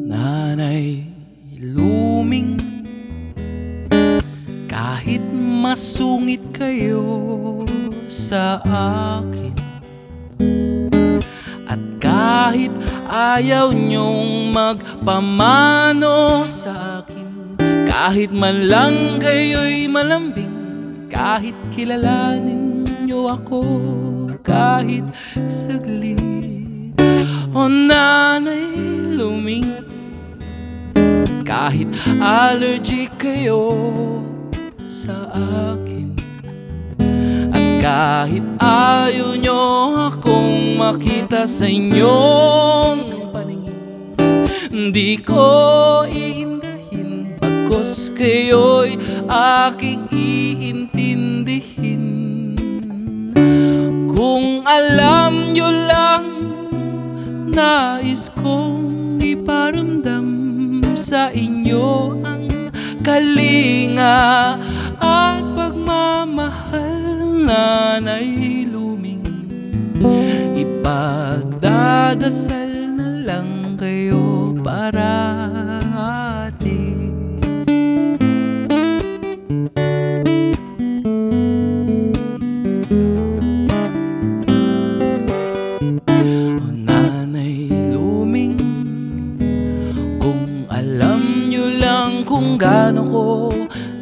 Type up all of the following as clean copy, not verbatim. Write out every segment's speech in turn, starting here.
Nanay Luming, kahit masungit kayo sa akin, at kahit ayaw niyong magpamano sa akin, kahit man lang kayo'y malambing, kahit kilalanin niyo ako kahit saglit. O Nanay Luming, kahit allergic kayo sa akin, at kahit ayaw nyo akong makita sa inyong paningin, hindi ko iindahin, bagkus kayo'y aking iintindihin. Kung alam nyo lang, nais kong iparamdam sa inyo ang kalinga at pagmamahal. Nanay Luming, ipagdadasal na lang kayo parati. O Nanay Luming, kung alam nyo lang kung gaano ko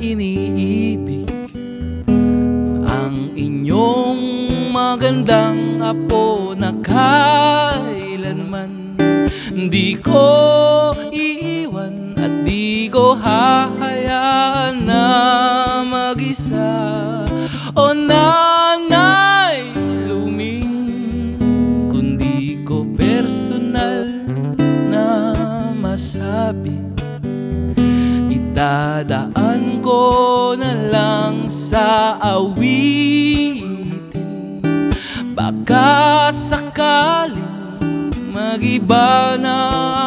iniibig ang inyong magandang apo na kailanman di ko iiwan at di ko hahayaan na mag-isa. O Nanay Luming, kundi ko personal na masabi, idadaan ko na lang sa awitin. Baka sakaling mag-iba na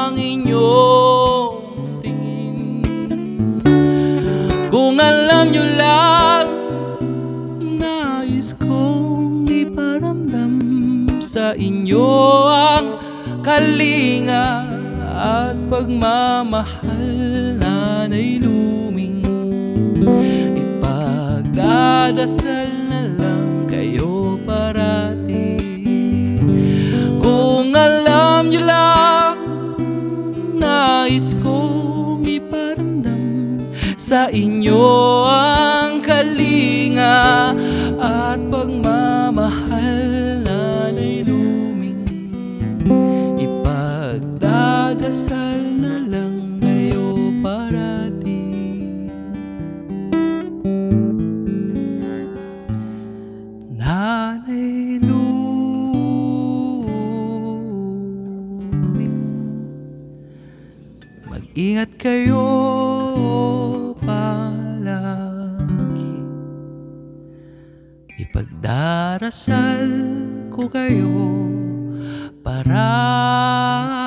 ang inyong tingin. Kung alam nyo lang, nais kong iparamdam sa inyo ang kalinga at pagmamahal. Nanay Luming, ipagdadasal na lang kayo parati. Kung alam nyo lang, nais kong iparamdam sa inyo ang kalinga at pagmamahal. Nanay Luming, ipagdadasal na lang kayo parati. Nanay Luming, mag-ingat kayo palagi. Ipagdarasal ko kayo parati.